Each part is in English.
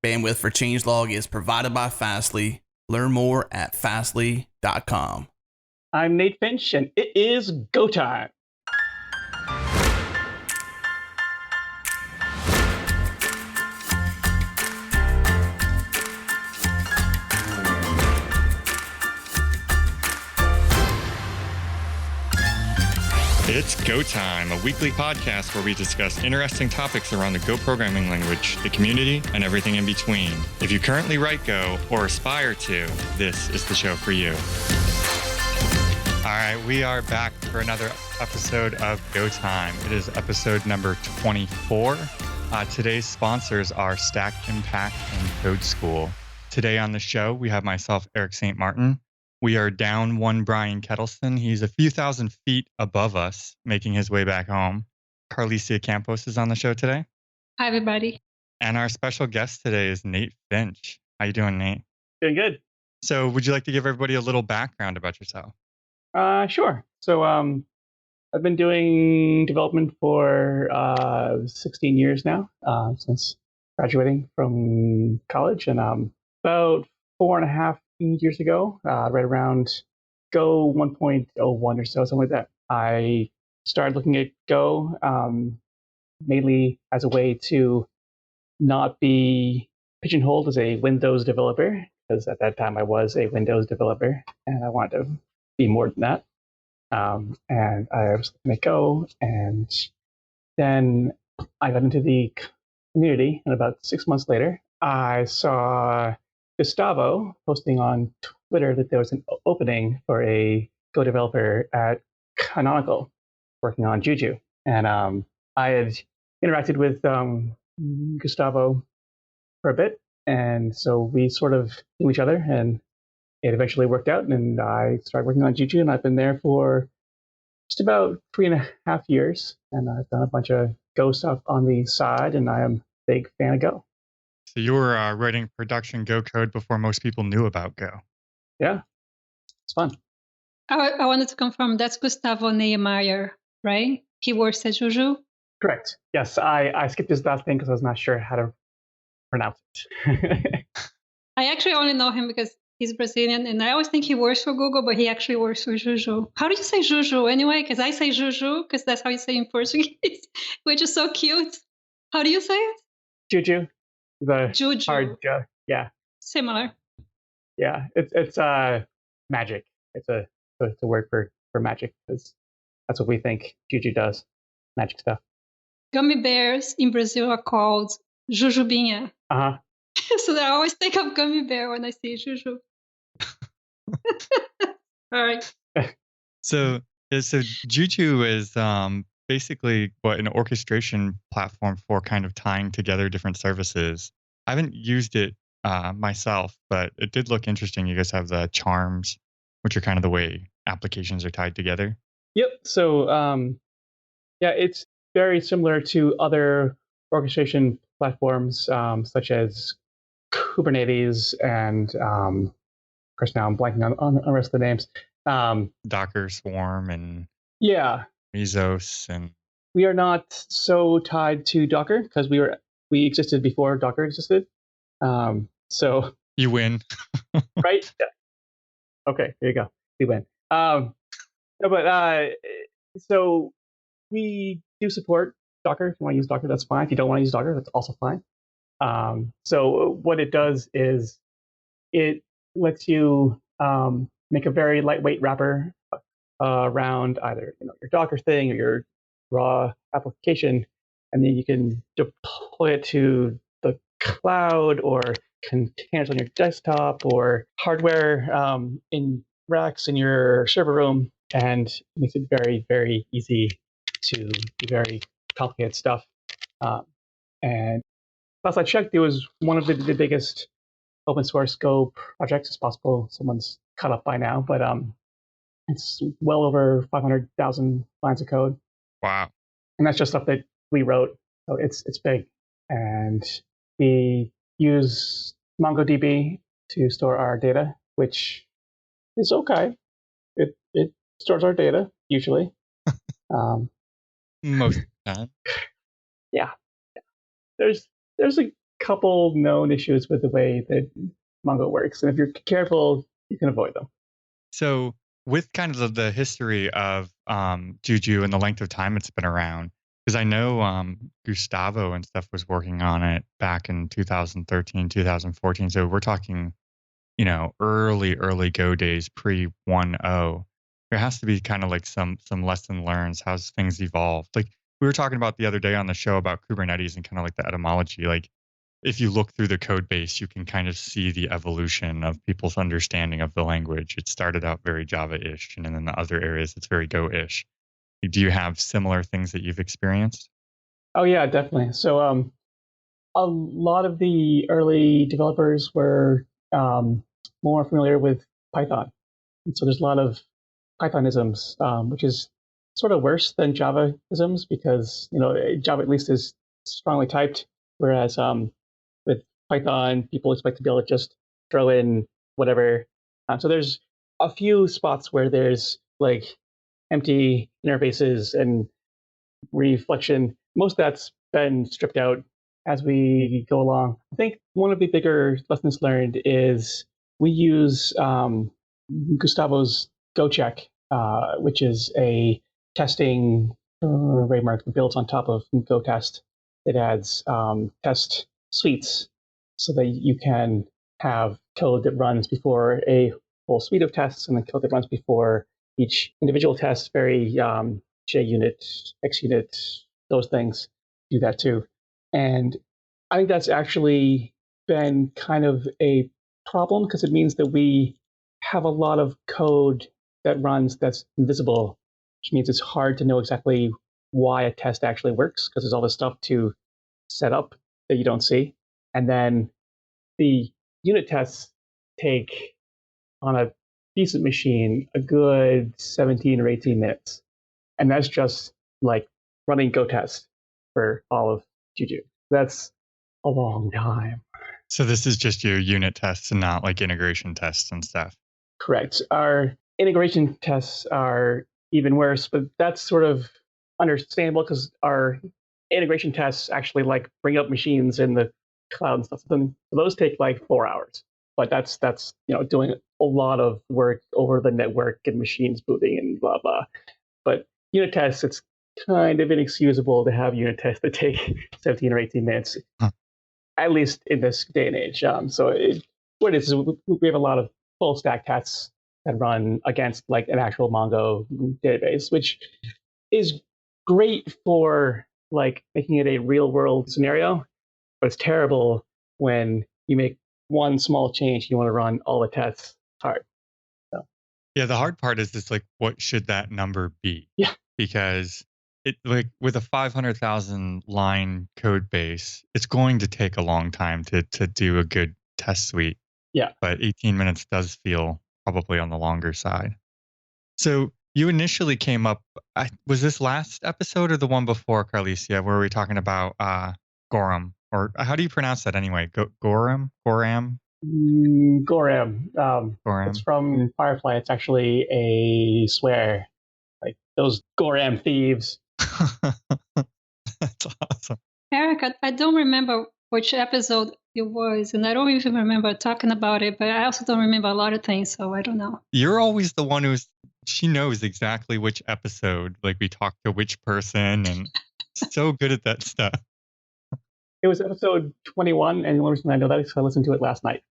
Bandwidth for changelog is provided by Fastly. Learn more at fastly.com. I'm Nate Finch, and it is go time. It's Go Time, a weekly podcast where we discuss interesting topics around the Go programming language, the community, and everything in between. If you currently write Go or aspire to, this is the show for you. All right, we are back for another episode of Go Time. It is episode number 24. Today's sponsors are Stack Impact and Code School. Today on the show, we have myself, Eric St. Martin. We are down one Brian Kettleston. He's a few thousand feet above us, making his way back home. Carlicia Campos is on the show today. Hi, everybody. And our special guest today is Nate Finch. How you doing, Nate? Doing good. So would you like to give everybody a little background about yourself? Sure. So I've been doing development for 16 years now, since graduating from college. And about 4.5 years ago, right around Go 1.01 or so, something like that, I started looking at Go mainly as a way to not be pigeonholed as a Windows developer, because at that time I was a Windows developer and I wanted to be more than that. And I was looking at Go, and then I got into the community, and about 6 months later, I saw Gustavo posting on Twitter that there was an opening for a Go developer at Canonical working on Juju. And I had interacted with Gustavo for a bit, and so we sort of knew each other, and it eventually worked out, and I started working on Juju, and I've been there for just about 3.5 years, and I've done a bunch of Go stuff on the side, and I am a big fan of Go. So you were writing production Go code before most people knew about Go. Yeah, it's fun. I wanted to confirm that's Gustavo Nehemiah, right? He works at Juju. Correct. Yes, I skipped his last name because I was not sure how to pronounce it. I actually only know him because he's Brazilian, and I always think he works for Google, but he actually works for Juju. How do you say Juju anyway? Because I say Juju because that's how you say in Portuguese, which is so cute. How do you say it? Juju. The Juju. hard, yeah. Similar. Yeah, it's magic. It's a word for magic, because that's what we think Juju does, magic stuff. Gummy bears in Brazil are called jujubinha. Uh-huh. So I always think of gummy bear when I see Juju. All right. So Juju is basically an orchestration platform for kind of tying together different services. I haven't used it myself, but it did look interesting. You guys have the charms, which are kind of the way applications are tied together. Yep. So yeah, it's very similar to other orchestration platforms, such as Kubernetes and of course now I'm blanking on the rest of the names. Docker Swarm and yeah, Mesos, and we are not so tied to Docker because we existed before Docker existed. So you win. Right? Yeah. Okay, there you go. We win. So we do support Docker. If you want to use Docker, that's fine. If you don't want to use Docker, that's also fine. So what it does is it lets you make a very lightweight wrapper around either your Docker thing or your raw application, and then you can deploy it to the cloud or containers on your desktop or hardware in racks in your server room, and it makes it very, very easy to do very complicated stuff. And last I checked, it was one of the biggest open source Go projects as possible. Someone's caught up by now, but it's well over 500,000 lines of code. Wow. And that's just stuff that we wrote. So it's big. And we use MongoDB to store our data, which is okay. It stores our data usually. Most of the time. Yeah. There's couple known issues with the way that Mongo works, and if you're careful, you can avoid them. So with kind of the history of Juju and the length of time it's been around, because I know Gustavo and stuff was working on it back in 2013, 2014. So we're talking, early Go days, pre 1.0. There has to be kind of like some lesson learns, how's things evolved. Like we were talking about the other day on the show about Kubernetes and kind of like the etymology. Like if you look through the code base, you can kind of see the evolution of people's understanding of the language. It started out very Java-ish, and then in the other areas, it's very Go-ish. Do you have similar things that you've experienced? Oh yeah, definitely. So a lot of the early developers were more familiar with Python. And so there's a lot of Pythonisms, which is sort of worse than Java-isms because Java at least is strongly typed, whereas with Python, people expect to be able to just throw in whatever. So there's a few spots where there's like empty interfaces and reflection. Most of that's been stripped out as we go along. I think one of the bigger lessons learned is we use Gustavo's GoCheck, which is a testing framework that builds on top of GoTest. It adds test suites so that you can have code that runs before a whole suite of tests and then code that runs before each individual test, very JUnit, XUnit, those things do that too. And I think that's actually been kind of a problem because it means that we have a lot of code that runs that's invisible, which means it's hard to know exactly why a test actually works because there's all this stuff to set up that you don't see. And then the unit tests take, on a decent machine, a good 17 or 18 minutes. And that's just like running GoTest for all of Juju. That's a long time. So this is just your unit tests and not like integration tests and stuff. Correct. Our integration tests are even worse, but that's sort of understandable because our integration tests actually like bring up machines in the cloud and stuff. So those take like 4 hours, but that's doing a lot of work over the network and machines booting and blah blah. But unit tests, it's kind of inexcusable to have unit tests that take 17 or 18 minutes, at least in this day and age. What it is we have a lot of full stack tests that run against like an actual Mongo database, which is great for like making it a real world scenario, but it's terrible when you make one small change and you want to run all the tests hard. So. Yeah, the hard part is just like, what should that number be? Yeah. Because it like with a 500,000 line code base, it's going to take a long time to do a good test suite. Yeah. But 18 minutes does feel probably on the longer side. So you initially came up, was this last episode or the one before, Carlicia, where we were talking about Gorram? Or how do you pronounce that anyway? Gorram? Gorram? Gorram. Gorram. It's from Firefly. It's actually a swear. Like those Gorram thieves. That's awesome. Eric, I don't remember which episode it was, and I don't even remember talking about it, but I also don't remember a lot of things, so I don't know. You're always the one she knows exactly which episode, like we talked to which person, and so good at that stuff. It was episode 21, and the only reason I know that is because I listened to it last night.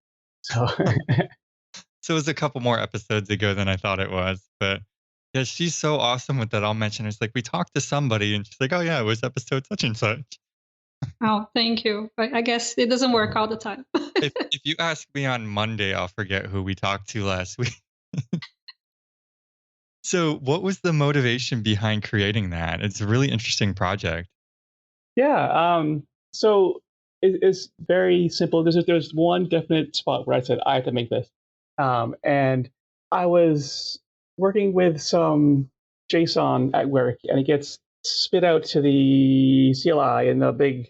So it was a couple more episodes ago than I thought it was, but yeah, she's so awesome with that. I'll mention it's like we talked to somebody, and she's like, "Oh yeah, it was episode such and such." Oh, thank you. I guess it doesn't work all the time. if you ask me on Monday, I'll forget who we talked to last week. So what was the motivation behind creating that? It's a really interesting project. Yeah. So it's very simple. There's one definite spot where I said, I have to make this. And I was working with some JSON at work, and it gets spit out to the CLI in a big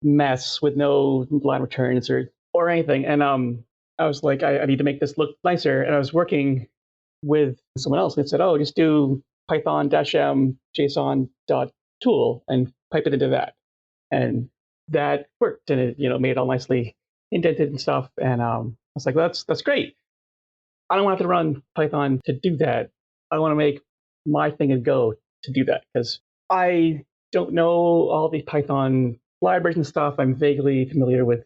mess with no line returns or anything. And I was like, I need to make this look nicer. And I was working with someone else and said, oh, just do python -m JSON.tool and pipe it into that. And that worked, and it made it all nicely indented and stuff. And I was like, that's great. I don't want to have to run Python to do that. I want to make my thing in Go to do that, because I don't know all the Python libraries and stuff. I'm vaguely familiar with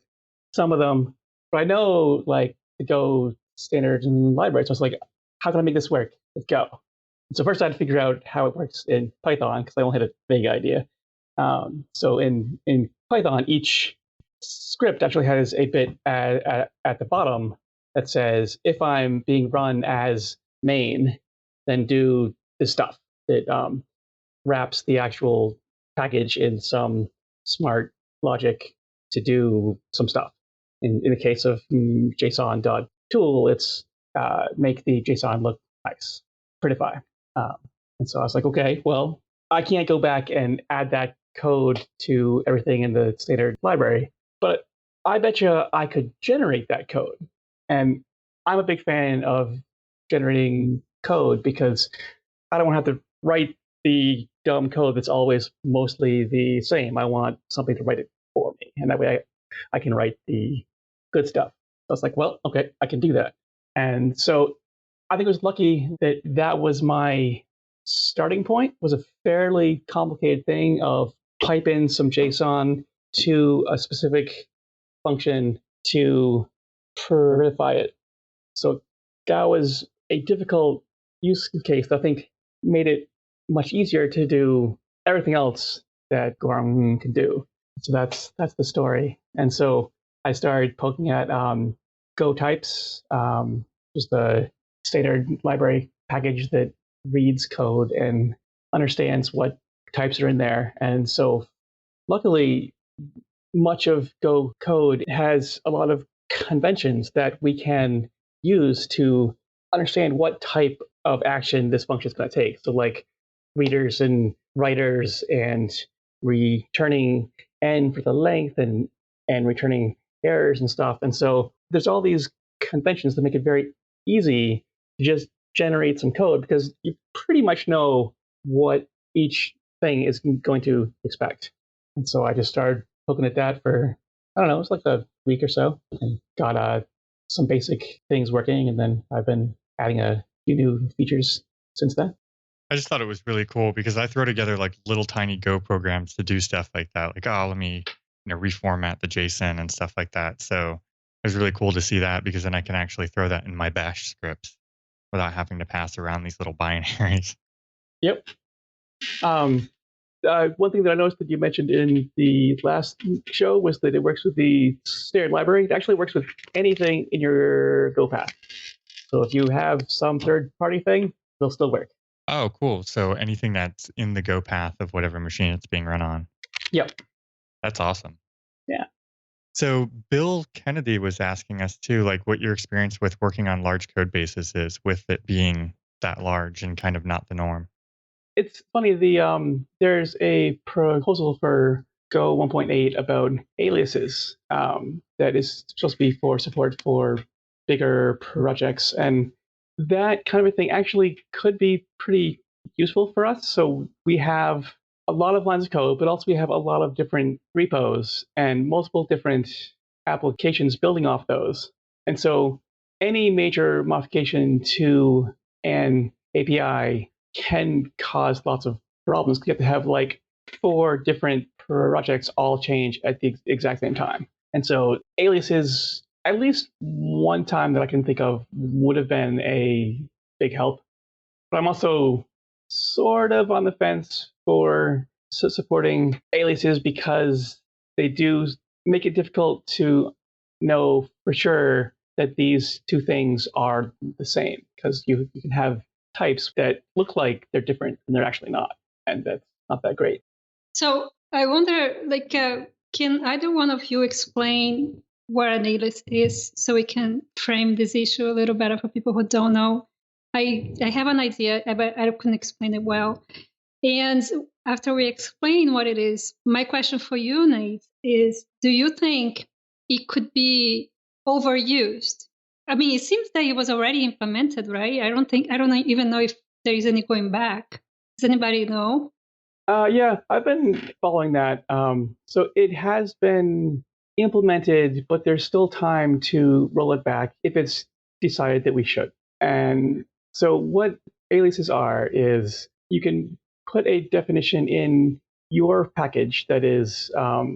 some of them, but I know like the Go standards and libraries. So I was like, how can I make this work with Go? And so first I had to figure out how it works in Python, because I only had a vague idea. So in Python, each script actually has a bit at the bottom that says, if I'm being run as main, then do this stuff. It wraps the actual package in some smart logic to do some stuff. In the case of JSON.tool, it's make the JSON look nice, prettify. And so I was like, okay, well, I can't go back and add that code to everything in the standard library, but I bet you I could generate that code. And I'm a big fan of generating code, because I don't want to have to write the dumb code that's always mostly the same. I want something to write it for me, and that way I can write the good stuff. So I was like, well, okay, I can do that. And so I think it was lucky that that was my starting point. Was a fairly complicated thing of pipe in some JSON to a specific function to verify it. So that was a difficult use case that I think made it much easier to do everything else that Gorram can do. So that's the story. And so I started poking at Go types, just the standard library package that reads code and understands what types are in there. And so luckily, much of Go code has a lot of conventions that we can use to understand what type of action this function is going to take. So like readers and writers, and returning n for the length, and returning errors and stuff. And so there's all these conventions that make it very easy to just generate some code, because you pretty much know what each thing is going to expect. And so I just started poking at that for, I don't know, it was like a week or so, and got some basic things working. And then I've been adding a few new features since then. I just thought it was really cool, because I throw together like little tiny Go programs to do stuff like that. Like, oh, let me reformat the JSON and stuff like that. So it was really cool to see that, because then I can actually throw that in my bash scripts without having to pass around these little binaries. Yep. One thing that I noticed that you mentioned in the last show was that it works with the standard library. It actually works with anything in your Go path. So if you have some third-party thing, it'll still work. Oh, cool. So anything that's in the Go path of whatever machine it's being run on. Yep. That's awesome. Yeah. So Bill Kennedy was asking us too, like what your experience with working on large code bases is, with it being that large and kind of not the norm. It's funny, there's a proposal for Go 1.8 about aliases that is supposed to be for support for bigger projects. And that kind of a thing actually could be pretty useful for us. So we have a lot of lines of code, but also we have a lot of different repos and multiple different applications building off those. And so any major modification to an API can cause lots of problems. You have to have like 4 different projects all change at the exact same time. And so aliases, at least one time that I can think of, would have been a big help. But I'm also sort of on the fence for supporting aliases, because they do make it difficult to know for sure that these two things are the same, because you can have types that look like they're different and they're actually not, and that's not that great. So I wonder, like, can either one of you explain what an alias is, so we can frame this issue a little better for people who don't know? I have an idea, but I couldn't explain it well. And after we explain what it is, my question for you, Nate, is: do you think it could be overused? I mean, it seems that it was already implemented, right? I don't even know if there is any going back. Does anybody know? Yeah, I've been following that. So it has been implemented, but there's still time to roll it back if it's decided that we should. And so what aliases are is you can put a definition in your package that is, for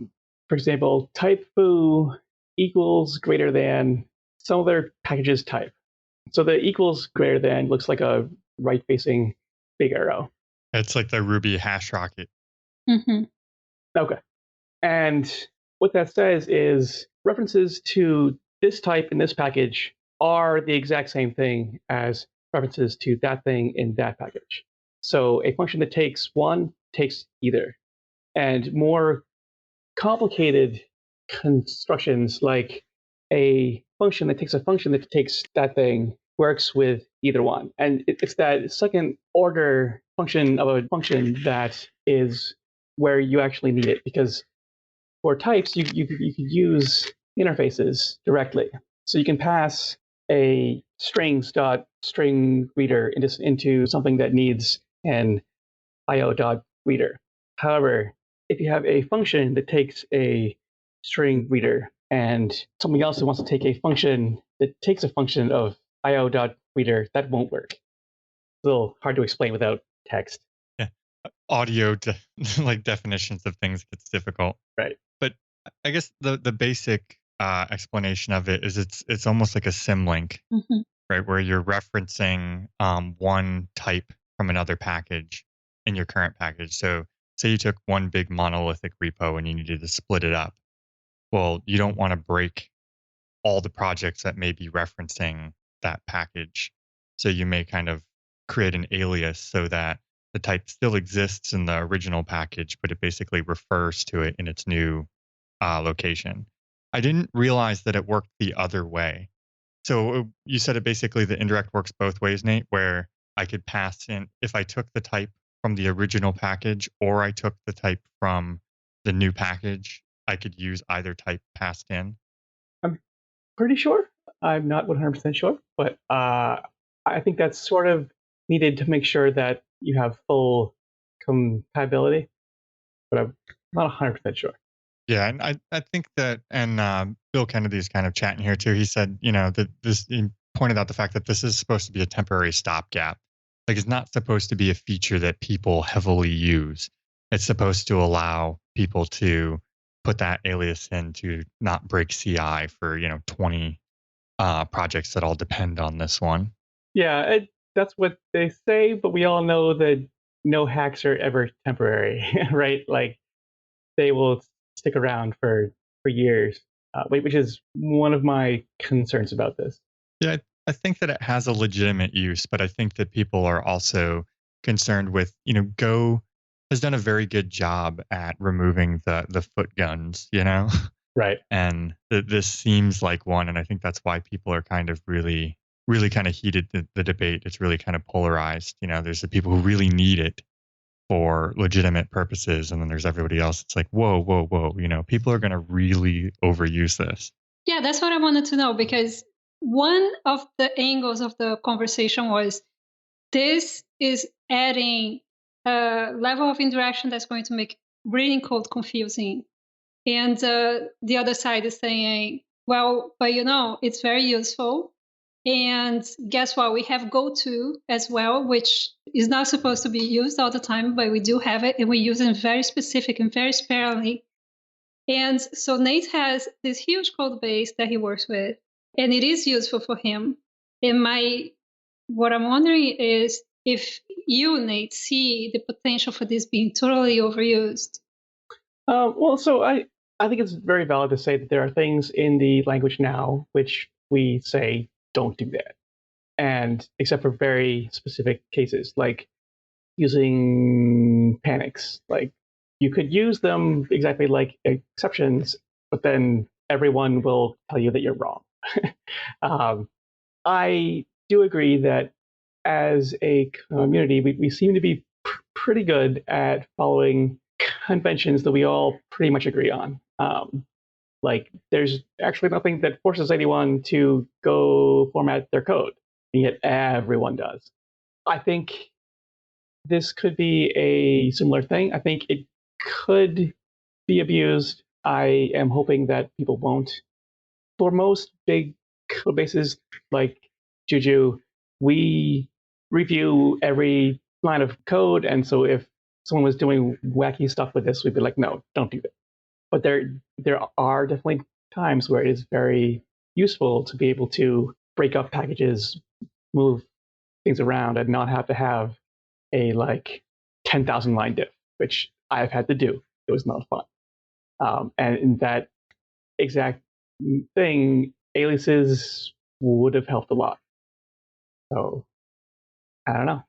example, type foo equals greater than some other package's type. So the equals greater than looks like a right-facing big arrow. It's like the Ruby hash rocket. Mm-hmm. Okay. And what that says is references to this type in this package are the exact same thing as references to that thing in that package. So a function that takes one takes either. And more complicated constructions like a function that takes a function that takes that thing works with either one. And it's that second order function of a function that is where you actually need it, because for types, you could use interfaces directly. So you can pass a strings.string reader into something that needs an io.reader. However, if you have a function that takes a string reader and something else that wants to take a function that takes a function of io.reader, that won't work. It's a little hard to explain without text. Yeah, audio like definitions of things gets difficult. Right. But I guess the basic explanation of it is it's almost like a symlink, Mm-hmm. right? Where you're referencing one type from another package in your current package. So say you took one big monolithic repo and you needed to split it up. Well, you don't want to break all the projects that may be referencing that package. So you may kind of create an alias so that the type still exists in the original package, but it basically refers to it in its new location. I didn't realize that it worked the other way. So you said it basically the indirect works both ways, Nate, where I could pass in, if I took the type from the original package or I took the type from the new package, I could use either type passed in. I'm pretty sure. I'm not 100% sure, but I think that's sort of needed to make sure that you have full compatibility, but I'm not 100% sure. Yeah, and I think that, and Bill Kennedy's kind of chatting here too. He said, that he pointed out the fact that this is supposed to be a temporary stopgap. Like, it's not supposed to be a feature that people heavily use. It's supposed to allow people to put that alias in to not break CI for 20 projects that all depend on this one. Yeah, that's what they say, but we all know that no hacks are ever temporary, right? Like, they will stick around for years, which is one of my concerns about this. Yeah, I think that it has a legitimate use, but I think that people are also concerned with, Go has done a very good job at removing the foot guns, Right. And this seems like one, and I think that's why people are kind of really, really kind of heated the debate. It's really kind of polarized. There's the people who really need it for legitimate purposes, and then there's everybody else. It's like, whoa, whoa, whoa. People are going to really overuse this. Yeah, that's what I wanted to know, because one of the angles of the conversation was this is adding a level of interaction that's going to make reading code confusing. And the other side is saying, well, but it's very useful. And guess what? We have goto as well, which is not supposed to be used all the time, but we do have it, and we use it very specific and very sparingly. And so Nate has this huge code base that he works with, and it is useful for him. And what I'm wondering is if you, Nate, see the potential for this being totally overused. Well, so I think it's very valid to say that there are things in the language now which we say don't do that, and except for very specific cases, like using panics. Like, you could use them exactly like exceptions, but then everyone will tell you that you're wrong. I do agree that as a community, we seem to be pretty good at following conventions that we all pretty much agree on. Like, there's actually nothing that forces anyone to go format their code, and yet everyone does. I think this could be a similar thing. I think it could be abused. I am hoping that people won't. For most big code bases like Juju, we review every line of code, and so if someone was doing wacky stuff with this, we'd be like, no, don't do that. But there are definitely times where it is very useful to be able to break up packages, move things around, and not have to have a like 10,000 line diff, which I've had to do. It was not fun. And in that exact thing, aliases would have helped a lot. So I don't know.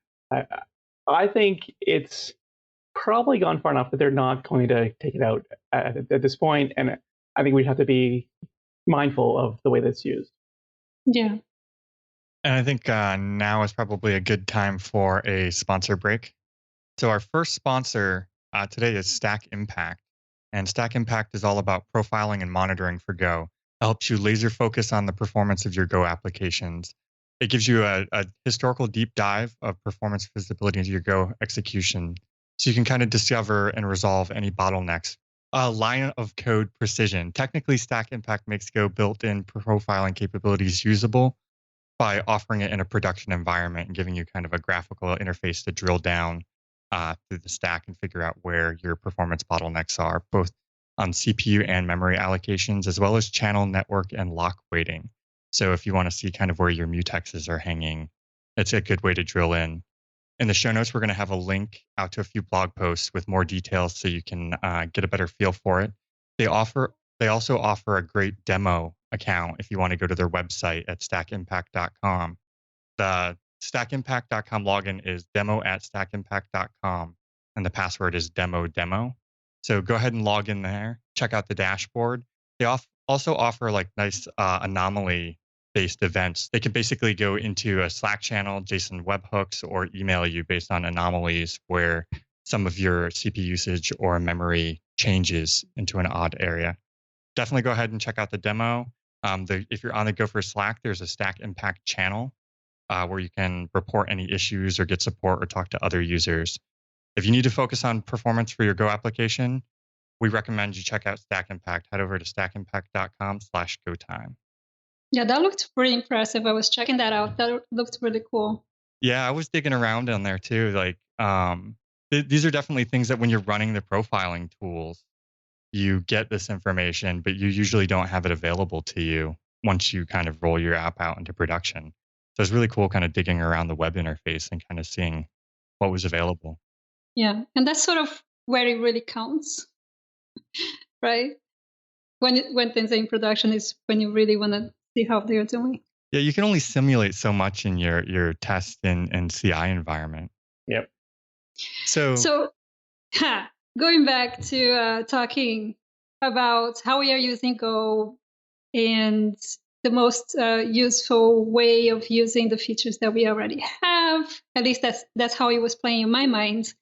I think it's probably gone far enough that they're not going to take it out at this point, and I think we'd have to be mindful of the way that's used. Yeah. And I think now is probably a good time for a sponsor break. So our first sponsor today is Stack Impact. And Stack Impact is all about profiling and monitoring for Go. It helps you laser focus on the performance of your Go applications. It gives you a historical deep dive of performance visibility into your Go execution, so you can kind of discover and resolve any bottlenecks. Line of code precision. Technically, Stack Impact makes Go built-in profiling capabilities usable by offering it in a production environment and giving you kind of a graphical interface to drill down through the stack and figure out where your performance bottlenecks are, both on CPU and memory allocations, as well as channel, network, and lock weighting. So if you want to see kind of where your mutexes are hanging, it's a good way to drill in. In the show notes, we're going to have a link out to a few blog posts with more details so you can get a better feel for it. They also offer a great demo account if you want to go to their website at stackimpact.com. The stackimpact.com login is demo@stackimpact.com, and the password is demo. So go ahead and log in there, check out the dashboard. They also offer like nice anomaly-based events. They can basically go into a Slack channel, JSON webhooks, or email you based on anomalies where some of your CPU usage or memory changes into an odd area. Definitely go ahead and check out the demo. If you're on the Go for Slack, there's a Stack Impact channel where you can report any issues or get support or talk to other users. If you need to focus on performance for your Go application, we recommend you check out Stack Impact. Head over to stackimpact.com/GoTime. Yeah, that looked pretty impressive. I was checking that out. That looked really cool. Yeah, I was digging around on there too. Like, these are definitely things that when you're running the profiling tools, you get this information, but you usually don't have it available to you once you kind of roll your app out into production. So it's really cool kind of digging around the web interface and kind of seeing what was available. Yeah, and that's sort of where it really counts, right? When things are in production is when you really want to see how they're doing. Yeah, you can only simulate so much in your test and CI environment. Yep. So going back to talking about how we are using Go and the most useful way of using the features that we already have. At least that's how it was playing in my mind.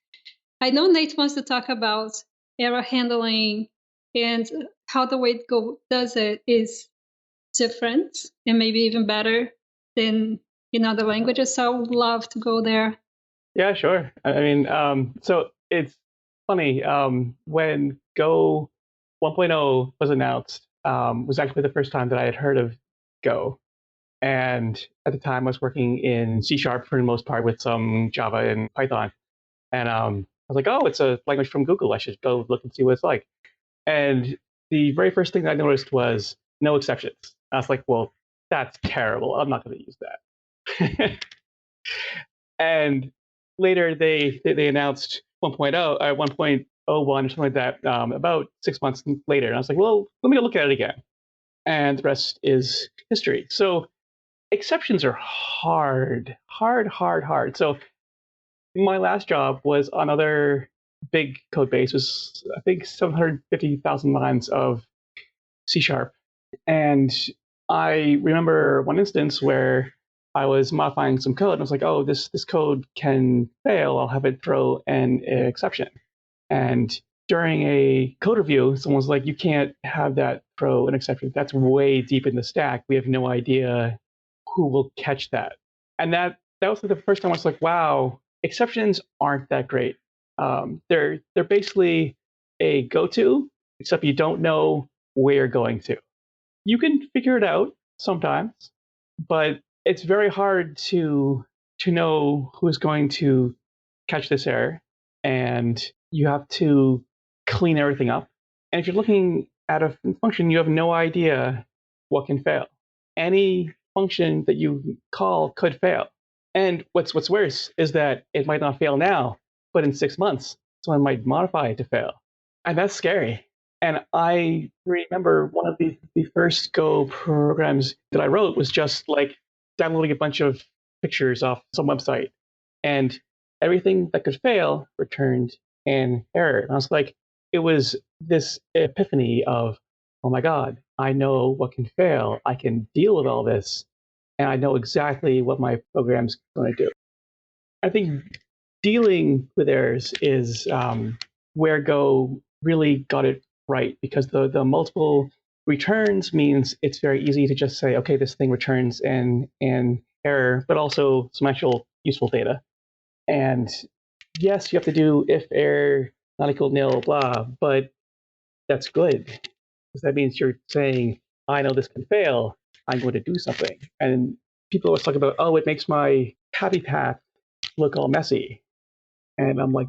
I know Nate wants to talk about error handling and how the way Go does it is different and maybe even better than in other languages. So I would love to go there. Yeah, sure. I mean, so it's funny. When Go 1.0 was announced, was actually the first time that I had heard of Go. And at the time, I was working in C# for the most part with some Java and Python. And I was like, oh, it's a language from Google. I should go look and see what it's like. And the very first thing I noticed was no exceptions. I was like, well, that's terrible. I'm not going to use that. And later they announced 1.0 or 1.01 or something like that about 6 months later. And I was like, well, let me go look at it again. And the rest is history. So exceptions are hard. So my last job was another big code base. It was, I think, 750,000 lines of C#. And I remember one instance where I was modifying some code and I was like, oh, this code can fail. I'll have it throw an exception. And during a code review, someone was like, you can't have that throw an exception. That's way deep in the stack. We have no idea who will catch that. And that was the first time I was like, wow, exceptions aren't that great. They're basically a go-to, except you don't know where you're going to. You can figure it out sometimes, but it's very hard to know who's going to catch this error, and you have to clean everything up. And if you're looking at a function, you have no idea what can fail. Any function that you call could fail. And what's worse is that it might not fail now, but in 6 months, someone might modify it to fail. And that's scary. And I remember one of the first Go programs that I wrote was just like downloading a bunch of pictures off some website. And everything that could fail returned an error. And I was like, it was this epiphany of, oh my God, I know what can fail. I can deal with all this. And I know exactly what my program's going to do. I think dealing with errors is where Go really got it right, because the multiple returns means it's very easy to just say, okay, this thing returns an error, but also some actual useful data. And yes, you have to do if error not equal nil, blah, but that's good, because that means you're saying, I know this can fail, I'm going to do something. And people always talk about, oh, it makes my happy path look all messy. And I'm like,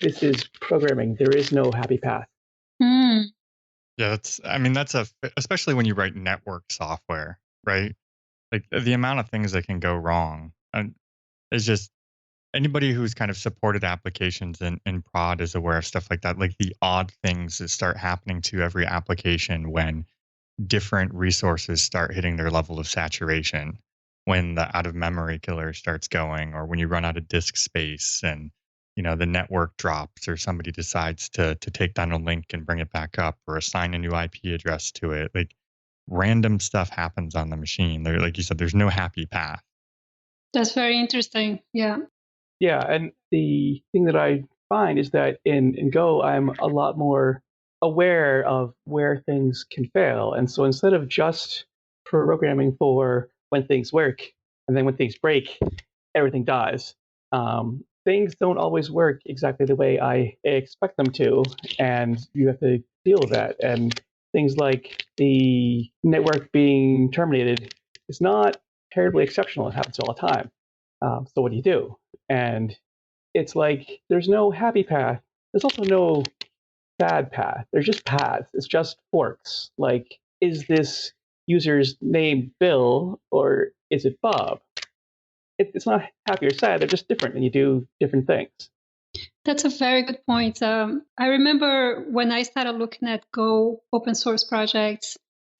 this is programming. There is no happy path. Mm. Yeah, that's especially when you write network software, right? Like the amount of things that can go wrong. And it's just, anybody who's kind of supported applications in prod is aware of stuff like that, like the odd things that start happening to every application when different resources start hitting their level of saturation, when the out of memory killer starts going, or when you run out of disk space and the network drops, or somebody decides to take down a link and bring it back up, or assign a new IP address to it. Like random stuff happens on the machine. There, like you said, there's no happy path. That's very interesting. Yeah. Yeah, and the thing that I find is that in Go, I'm a lot more aware of where things can fail. And so instead of just programming for when things work, and then when things break, everything dies, things don't always work exactly the way I expect them to, and you have to deal with that. And things like the network being terminated is not terribly exceptional. It happens all the time. So what do you do? And it's like, there's no happy path. There's also no bad path. There's just paths. It's just forks. Like, is this user's name Bill or is it Bob? It's not happy or sad. They're just different, and you do different things. That's a very good point. I remember when I started looking at Go open source projects,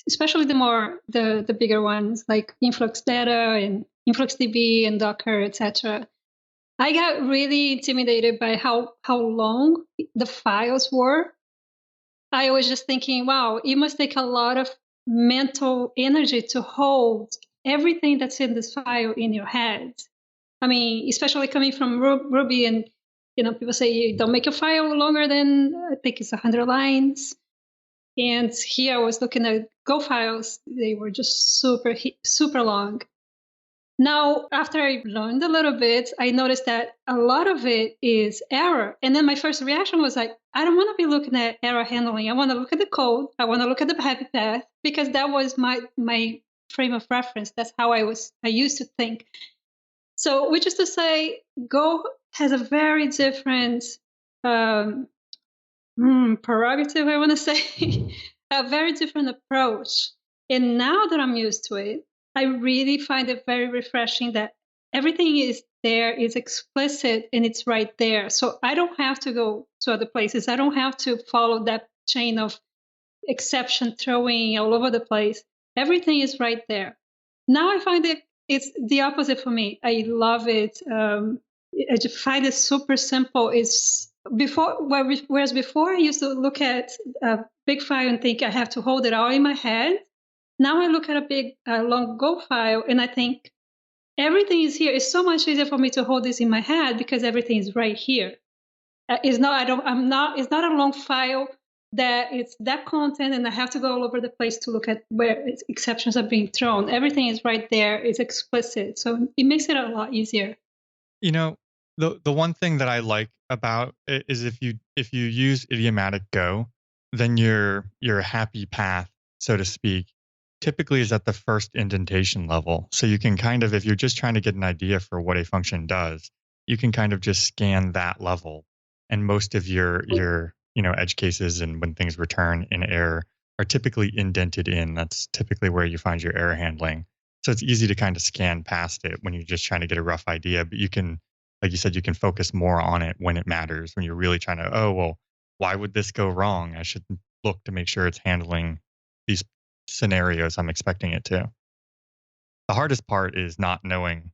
especially the bigger ones like Influx Data and InfluxDB and Docker, etc. I got really intimidated by how long the files were. I was just thinking, wow, it must take a lot of mental energy to hold everything that's in this file in your head. I mean, especially coming from Ruby, and people say you don't make a file longer than, I think it's 100 lines. And here I was looking at Go files; they were just super long. Now, after I learned a little bit, I noticed that a lot of it is error. And then my first reaction was like, I don't want to be looking at error handling. I want to look at the code. I want to look at the happy path, because that was my frame of reference. That's how I used to think. So, which is to say, Go has a very different prerogative, I want to say, a very different approach. And now that I'm used to it, I really find it very refreshing that everything is there, is explicit, and it's right there. So I don't have to go to other places. I don't have to follow that chain of exception throwing all over the place. Everything is right there. Now I find it's the opposite for me. I love it. I just find it super simple. Whereas before I used to look at a big file and think I have to hold it all in my head. Now I look at a big, long Go file and I think everything is here. It's so much easier for me to hold this in my head because everything is right here. It's not a long file that it's that content and I have to go all over the place to look at where exceptions are being thrown. Everything is right there. It's explicit. So it makes it a lot easier. The one thing that I like about it is if you use idiomatic Go, then your happy path, so to speak, typically is at the first indentation level. So you can kind of, if you're just trying to get an idea for what a function does, you can kind of just scan that level. And most of your edge cases and when things return in error are typically indented in. That's typically where you find your error handling. So it's easy to kind of scan past it when you're just trying to get a rough idea, but you can, like you said, you can focus more on it when it matters, when you're really trying to, oh, well, why would this go wrong? I should look to make sure it's handling these scenarios I'm expecting it to. The hardest part is not knowing.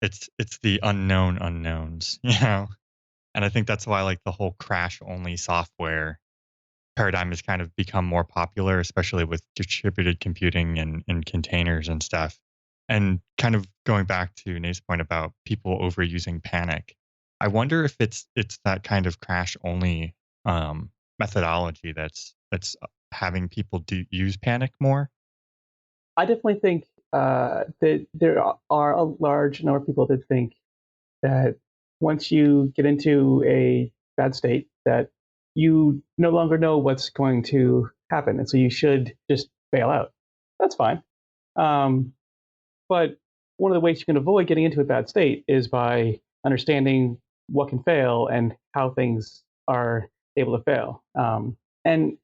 It's the unknown unknowns, And I think that's why like the whole crash only software paradigm has kind of become more popular, especially with distributed computing and containers and stuff. And kind of going back to Nate's point about people overusing panic, I wonder if it's that kind of crash only methodology that's having people use panic more. I definitely think that there are a large number of people that think that once you get into a bad state, that you no longer know what's going to happen, and so you should just bail out. That's fine. But one of the ways you can avoid getting into a bad state is by understanding what can fail and how things are able to fail. And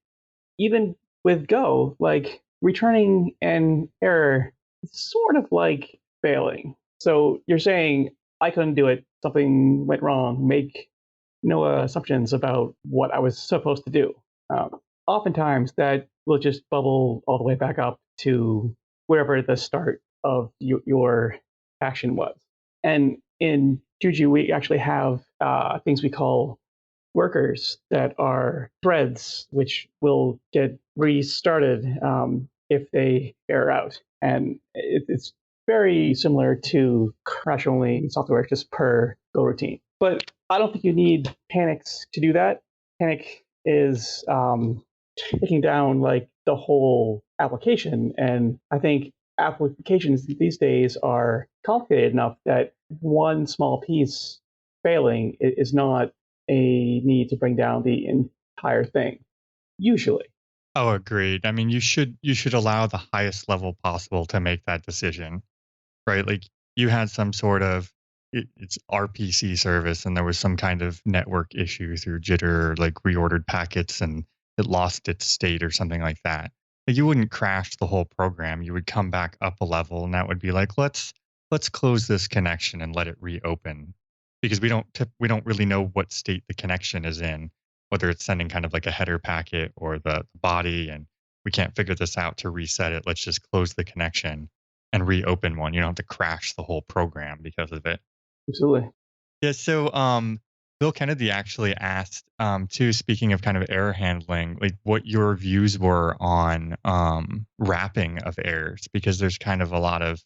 even with Go, like returning an error is sort of like failing. So you're saying, I couldn't do it, something went wrong, make no assumptions about what I was supposed to do. Oftentimes, that will just bubble all the way back up to wherever the start of your action was. And in Juju, we actually have things we call workers that are threads, which will get restarted if they error out. And it's very similar to crash-only software, just per Go routine. But I don't think you need panics to do that. Panic is taking down like the whole application. And I think applications these days are complicated enough that one small piece failing is not a need to bring down the entire thing, usually. Oh, agreed. I mean, you should allow the highest level possible to make that decision, right? Like you had some sort of it's RPC service, and there was some kind of network issue through jitter, like reordered packets, and it lost its state or something like that. Like, you wouldn't crash the whole program. You would come back up a level, and that would be like, let's close this connection and let it reopen, because we don't really know what state the connection is in, whether it's sending kind of like a header packet or the body, and we can't figure this out to reset it. Let's just close the connection and reopen one. You don't have to crash the whole program because of it. Absolutely. Yeah. So, Bill Kennedy actually asked, too, speaking of kind of error handling, like what your views were on wrapping of errors, because there's kind of a lot of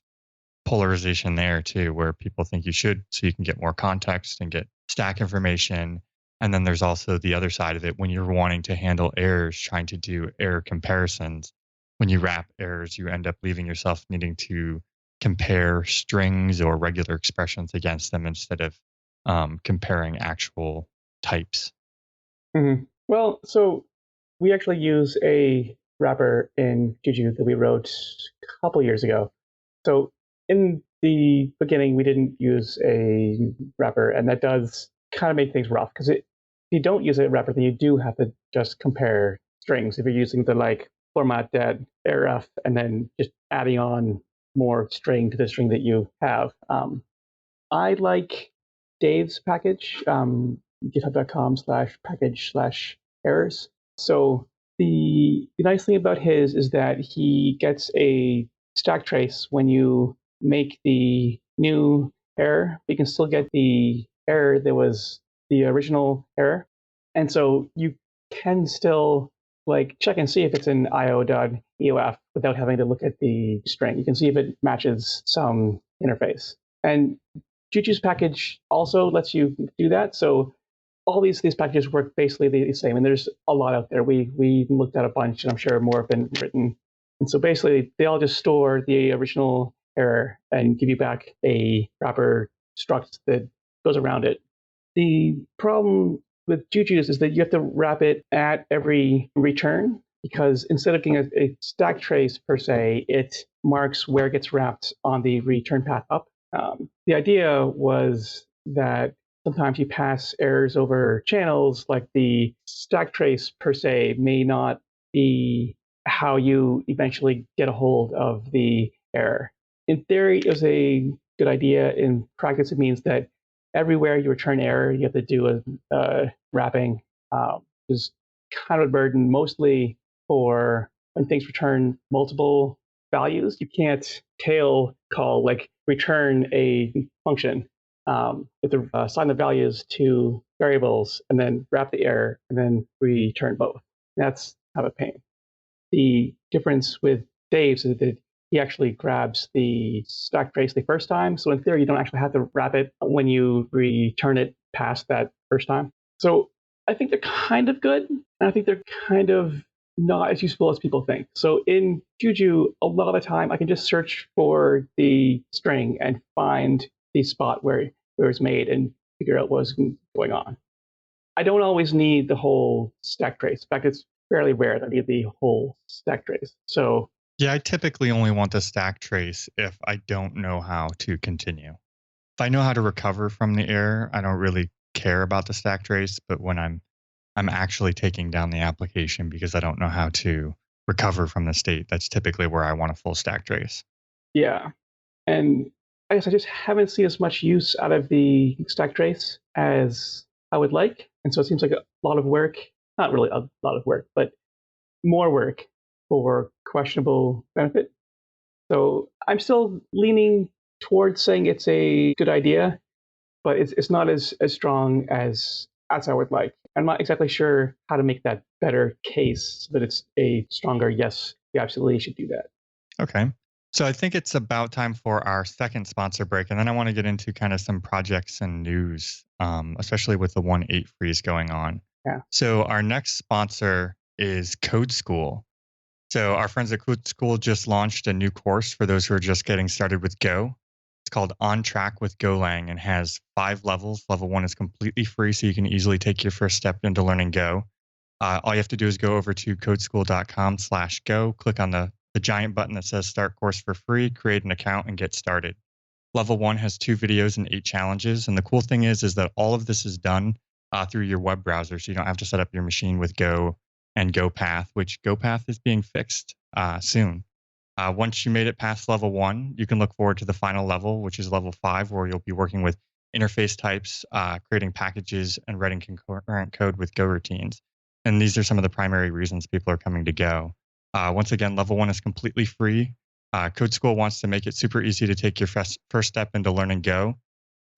polarization there too, where people think you should, so you can get more context and get stack information. And then there's also the other side of it, when you're wanting to handle errors, trying to do error comparisons. When you wrap errors, you end up leaving yourself needing to compare strings or regular expressions against them instead of comparing actual types. Mm-hmm. Well, so we actually use a wrapper in Juju that we wrote a couple years ago. So in the beginning, we didn't use a wrapper, and that does kind of make things rough, because if you don't use a wrapper, then you do have to just compare strings. If you're using the like format that arf and then just adding on more string to the string that you have. I like Dave's package, github.com/package/errors. So the nice thing about his is that he gets a stack trace when you make the new error. You can still get the error that was the original error. And so you can still like check and see if it's in io.eof without having to look at the string. You can see if it matches some interface. And Juju's package also lets you do that. So all these packages work basically the same. And there's a lot out there. We looked at a bunch, and I'm sure more have been written. And so basically, they all just store the original error and give you back a wrapper struct that goes around it. The problem with Juju's is that you have to wrap it at every return, because instead of getting a stack trace per se, it marks where it gets wrapped on the return path up. The idea was that sometimes you pass errors over channels, like the stack trace per se may not be how you eventually get a hold of the error. In theory, it was a good idea. In practice, it means that everywhere you return error, you have to do a wrapping, which is kind of a burden, mostly for when things return multiple values. You can't tail call, like return a function. You have to assign the values to variables and then wrap the error and then return both. That's kind of a pain. The difference with Dave's is that he actually grabs the stack trace the first time. So in theory, you don't actually have to wrap it when you return it past that first time. So I think they're kind of good, and I think they're kind of not as useful as people think. So in Juju, a lot of the time, I can just search for the string and find the spot where it's made and figure out what's going on. I don't always need the whole stack trace. In fact, it's fairly rare that I need the whole stack trace. So yeah, I typically only want the stack trace if I don't know how to continue. If I know how to recover from the error, I don't really care about the stack trace. But when I'm actually taking down the application because I don't know how to recover from the state, that's typically where I want a full stack trace. Yeah, and I guess I just haven't seen as much use out of the stack trace as I would like, and so it seems like a lot of work. Not really a lot of work, but more work for questionable benefit. So I'm still leaning towards saying it's a good idea, but it's not as strong as I would like. I'm not exactly sure how to make that better case so that it's a stronger yes, you absolutely should do that. Okay. So I think it's about time for our second sponsor break, and then I want to get into kind of some projects and news, especially with the 1.8 freeze going on. Yeah. So our next sponsor is Code School. So our friends at Code School just launched a new course for those who are just getting started with Go. It's called On Track with Golang and has 5 levels. Level 1 is completely free, so you can easily take your first step into learning Go. All you have to do is go over to codeschool.com/go, click on the giant button that says Start Course for free, create an account, and get started. Level 1 has 2 videos and 8 challenges. And the cool thing is that all of this is done through your web browser, so you don't have to set up your machine with Go and GoPath, which GoPath is being fixed soon. Once you made it past level 1, you can look forward to the final level, which is level 5, where you'll be working with interface types, creating packages, and writing concurrent code with Go routines. And these are some of the primary reasons people are coming to Go. Once again, level 1 is completely free. Code School wants to make it super easy to take your first step into learning Go.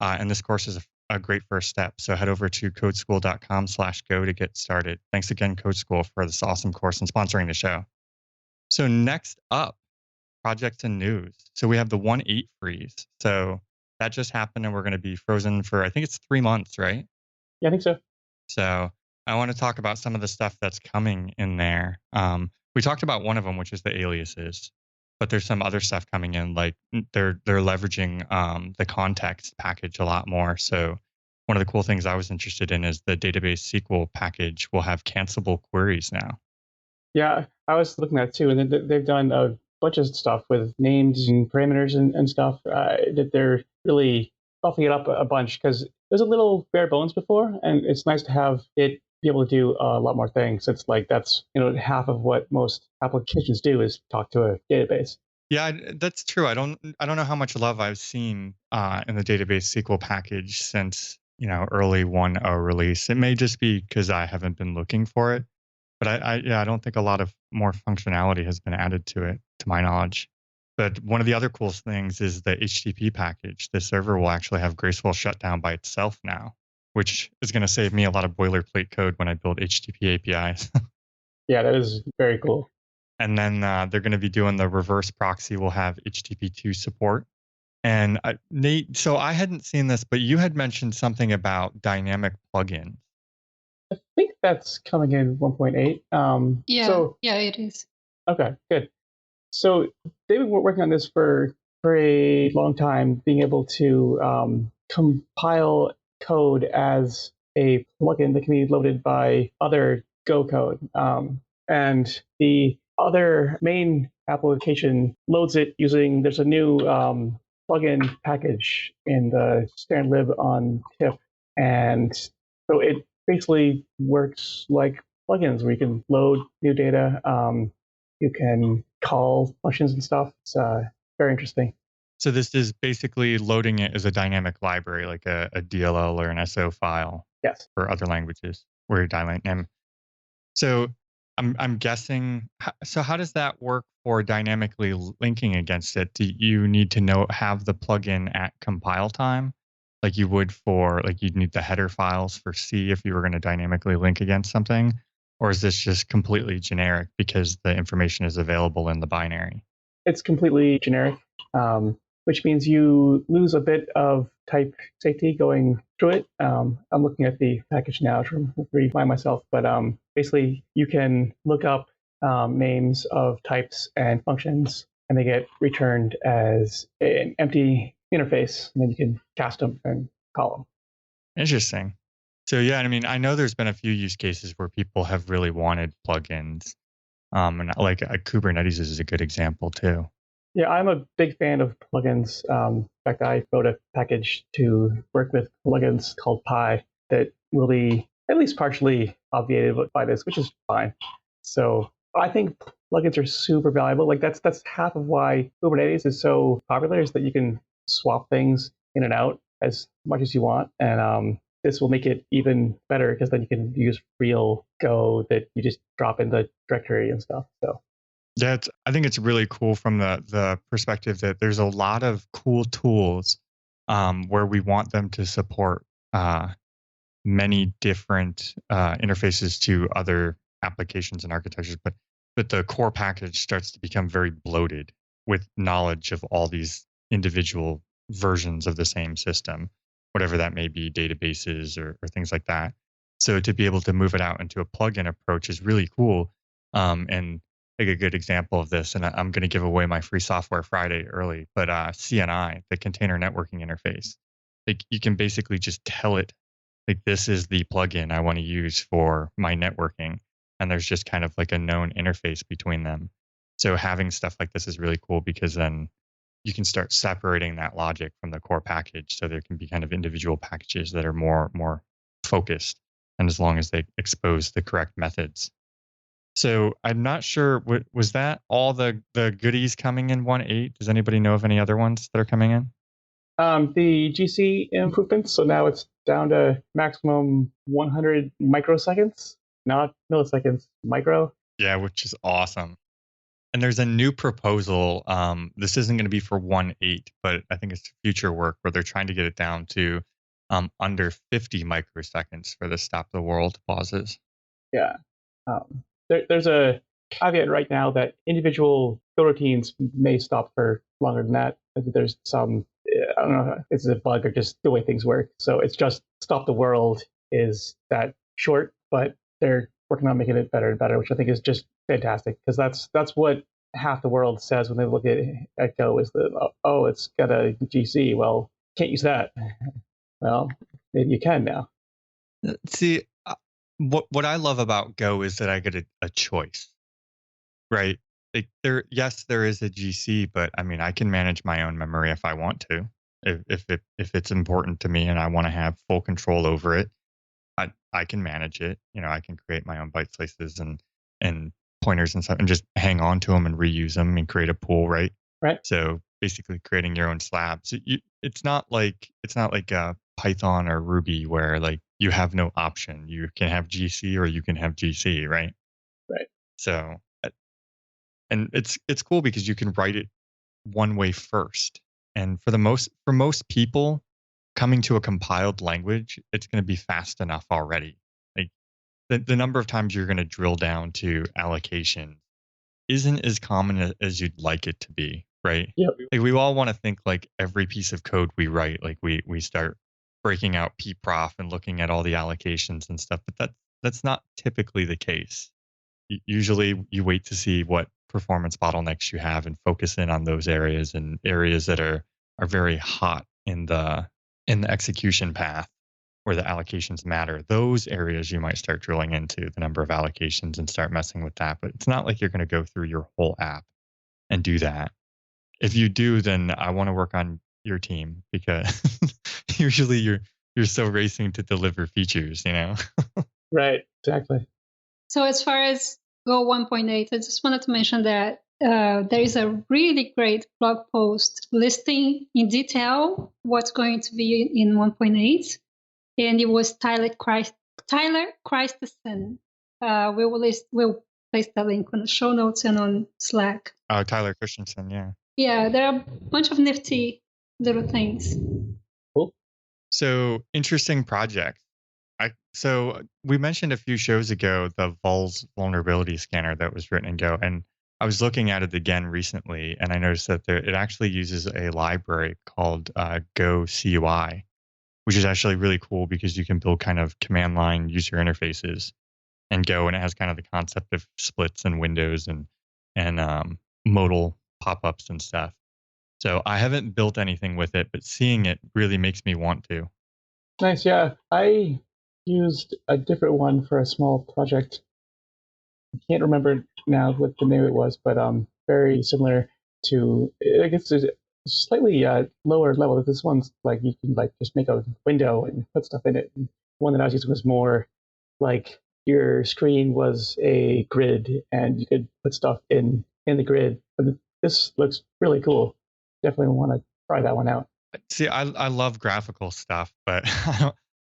And this course is a great first step. So head over to codeschool.com/go to get started. Thanks again, Code School, for this awesome course and sponsoring the show. So next up, projects and news. So we have the 1.8 freeze. So that just happened, and we're going to be frozen for, I think it's 3 months, right? Yeah, I think so. So I want to talk about some of the stuff that's coming in there. We talked about one of them, which is the aliases. But there's some other stuff coming in, like they're leveraging the context package a lot more. So one of the cool things I was interested in is the database SQL package will have cancelable queries now. Yeah, I was looking at it too, and they've done a bunch of stuff with names and parameters and stuff. That they're really buffing it up a bunch, because it was a little bare bones before, and it's nice to have it be able to do a lot more things. It's like that's half of what most applications do is talk to a database. Yeah, that's true. I don't know how much love I've seen in the database SQL package since early 1.0 release. It may just be because I haven't been looking for it, but I don't think a lot of more functionality has been added to it, to my knowledge. But one of the other cool things is the HTTP package. The server will actually have graceful shutdown by itself now, which is going to save me a lot of boilerplate code when I build HTTP APIs. Yeah, that is very cool. And then they're going to be doing the reverse proxy will have HTTP2 support. And Nate, so I hadn't seen this, but you had mentioned something about dynamic plugins. I think that's coming in 1.8. Yeah, it is. Okay, good. So they've been working on this for a long time, being able to compile code as a plugin that can be loaded by other Go code. And the other main application loads it using, there's a new plugin package in the standard lib on TIFF. And so it basically works like plugins where you can load new data. You can call functions and stuff. It's very interesting. So this is basically loading it as a dynamic library, like a DLL or an SO file. Yes. For other languages where you're dynamic. So I'm guessing. So how does that work for dynamically linking against it? Do you need to have the plugin at compile time, like you would for you'd need the header files for C if you were going to dynamically link against something, or is this just completely generic because the information is available in the binary? It's completely generic, which means you lose a bit of type safety going through it. I'm looking at the package now to refine myself, but basically you can look up names of types and functions, and they get returned as an empty interface, and then you can cast them and call them. Interesting. So yeah, I mean, I know there's been a few use cases where people have really wanted plugins, and like Kubernetes is a good example too. Yeah, I'm a big fan of plugins. In fact, I wrote a package to work with plugins called Pi that will be at least partially obviated by this, which is fine. So I think plugins are super valuable. Like that's half of why Kubernetes is so popular, is that you can swap things in and out as much as you want. And this will make it even better because then you can use real Go that you just drop in the directory and stuff. So. Yeah, I think it's really cool from the perspective that there's a lot of cool tools where we want them to support many different interfaces to other applications and architectures, but the core package starts to become very bloated with knowledge of all these individual versions of the same system, whatever that may be, databases or things like that. So to be able to move it out into a plugin approach is really cool. And like a good example of this, and I'm going to give away my free software Friday early, but CNI, the container networking interface, like you can basically just tell it, like this is the plugin I want to use for my networking, and there's just kind of like a known interface between them. So having stuff like this is really cool because then you can start separating that logic from the core package, so there can be kind of individual packages that are more focused, and as long as they expose the correct methods. So I'm not sure, was that all the goodies coming in 1.8? Does anybody know of any other ones that are coming in? The GC improvements, so now it's down to maximum 100 microseconds, not milliseconds, micro. Yeah, which is awesome. And there's a new proposal. This isn't going to be for 1.8, but I think it's future work where they're trying to get it down to under 50 microseconds for the stop the world pauses. Yeah. There's a caveat right now that individual coroutines may stop for longer than that. There's some, I don't know if it's a bug or just the way things work. So it's just stop the world is that short, but they're working on making it better and better, which I think is just fantastic, because that's what half the world says when they look at Go is that, oh, it's got a GC. Well, can't use that. Well, maybe you can now. See, what I love about Go is that I get a choice, right? Like there is a GC, but I mean, I can manage my own memory if I want to. If it's important to me and I want to have full control over it, I can manage it. You know, I can create my own byte slices and pointers and stuff, and just hang on to them and reuse them and create a pool, right? Right. So basically, creating your own slabs. It's not like Python or Ruby where like you have no option. You can have GC or you can have GC, right? Right. So, and it's cool because you can write it one way first. And for most people, coming to a compiled language, it's going to be fast enough already. Like the number of times you're going to drill down to allocation isn't as common as you'd like it to be, right? Yep. Like we all want to think like every piece of code we write, like we start breaking out pprof and looking at all the allocations and stuff, but that's not typically the case. Usually you wait to see what performance bottlenecks you have and focus in on those areas, and areas that are very hot in the execution path. where the allocations matter. Those areas you might start drilling into the number of allocations and start messing with that. But it's not like you're going to go through your whole app and do that. If you do, then I want to work on your team because usually you're so racing to deliver features, you know? Right, exactly. So as far as Go 1.8, I just wanted to mention that there is a really great blog post listing in detail what's going to be in 1.8, and it was Tyler Christensen. We'll place the link on the show notes and on Slack. Oh, Tyler Christensen, yeah. Yeah, there are a bunch of nifty little things. Cool. So interesting project. So we mentioned a few shows ago the Vul's vulnerability scanner that was written in Go, and I was looking at it again recently, and I noticed that it actually uses a library called Go CUI, which is actually really cool because you can build kind of command line user interfaces in Go, and it has kind of the concept of splits and windows and modal pop-ups and stuff. So I haven't built anything with it, but seeing it really makes me want to. Nice, yeah. I used a different one for a small project. I can't remember now what the name it was, but very similar to, I guess there's a slightly lower level. This one's like you can like just make a window and put stuff in it. And one that I was using was more like your screen was a grid and you could put stuff in the grid. But this looks really cool. Definitely want to try that one out. See, I love graphical stuff, but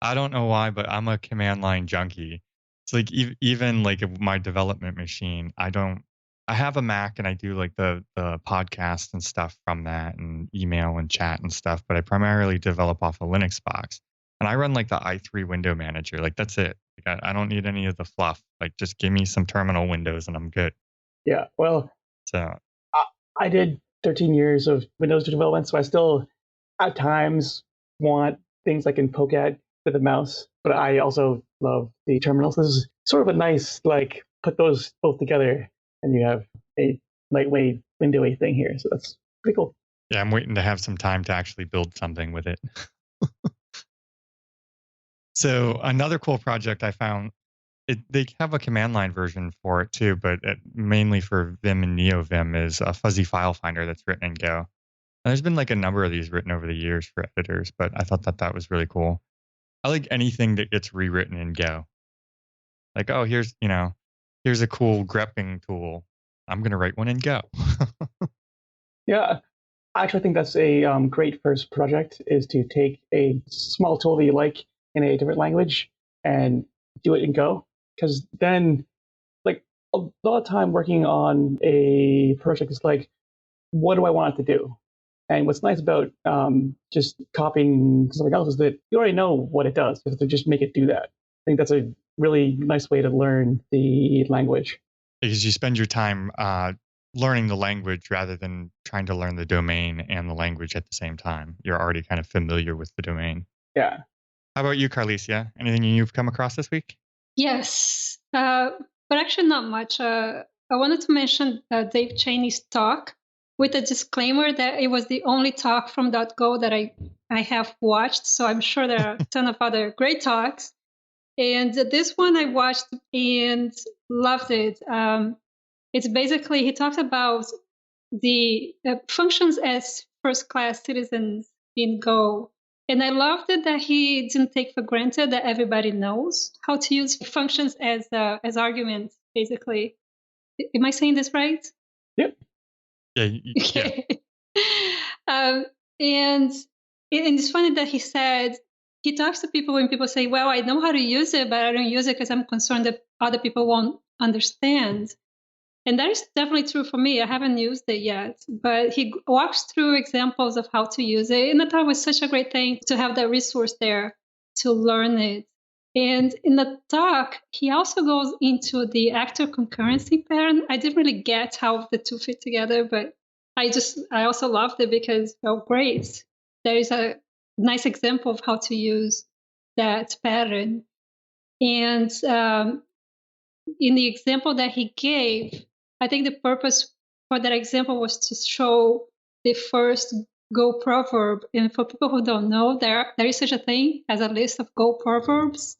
I don't know why, but I'm a command line junkie. It's like even like my development machine, I have a Mac and I do like the podcast and stuff from that and email and chat and stuff, but I primarily develop off a Linux box. And I run like the i3 window manager. Like that's it. Like, I don't need any of the fluff. Like just give me some terminal windows and I'm good. Yeah, well, So I did 13 years of Windows development, so I still at times want things I can poke at with a mouse, but I also love the terminals. This is sort of a nice, like, put those both together and you have a lightweight windowy thing here. So that's pretty cool. yeah, I'm waiting to have some time to actually build something with it. So another cool project I found, they have a command line version for it too, but mainly for Vim and NeoVim is a fuzzy file finder that's written in Go. And there's been like a number of these written over the years for editors, but I thought that was really cool. I like anything that gets rewritten in Go. Like, oh, here's a cool grepping tool. I'm going to write one in Go. Yeah, I actually think that's a great first project is to take a small tool that you like in a different language and do it in Go. Because then, like, a lot of time working on a project is like, what do I want it to do? And what's nice about just copying something else is that you already know what it does. You have to just make it do that. I think that's a really nice way to learn the language. Because you spend your time learning the language rather than trying to learn the domain and the language at the same time. You're already kind of familiar with the domain. Yeah. How about you, Carlicia? Anything you've come across this week? Yes, but actually not much. I wanted to mention Dave Cheney's talk with a disclaimer that it was the only talk from .go that I have watched. So I'm sure there are a ton of other great talks. And this one I watched and loved it. It's basically, he talks about the functions as first-class citizens in Go. And I loved it that he didn't take for granted that everybody knows how to use functions as arguments, basically. Am I saying this right? Yep. Yeah. Okay. And it's funny that he talks to people when people say, well, I know how to use it, but I don't use it because I'm concerned that other people won't understand. And that is definitely true for me. I haven't used it yet, but he walks through examples of how to use it. And I thought it was such a great thing to have that resource there to learn it. And in the talk, he also goes into the actor concurrency pattern. I didn't really get how the two fit together, but I also loved it because, well, great. There is a nice example of how to use that pattern. And in the example that he gave, I think the purpose for that example was to show the first Go proverb. And for people who don't know, there is such a thing as a list of Go proverbs,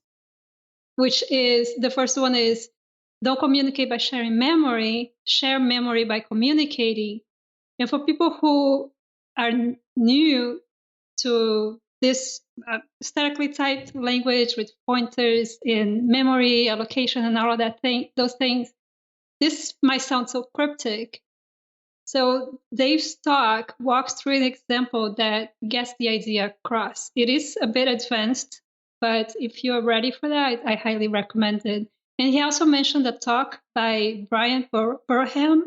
which is, the first one is, don't communicate by sharing memory, share memory by communicating. And for people who are new to this statically typed language with pointers in memory allocation and all of those things, this might sound so cryptic. So Dave's talk walks through an example that gets the idea across. It is a bit advanced, but if you're ready for that, I highly recommend it. And he also mentioned a talk by Brian Burham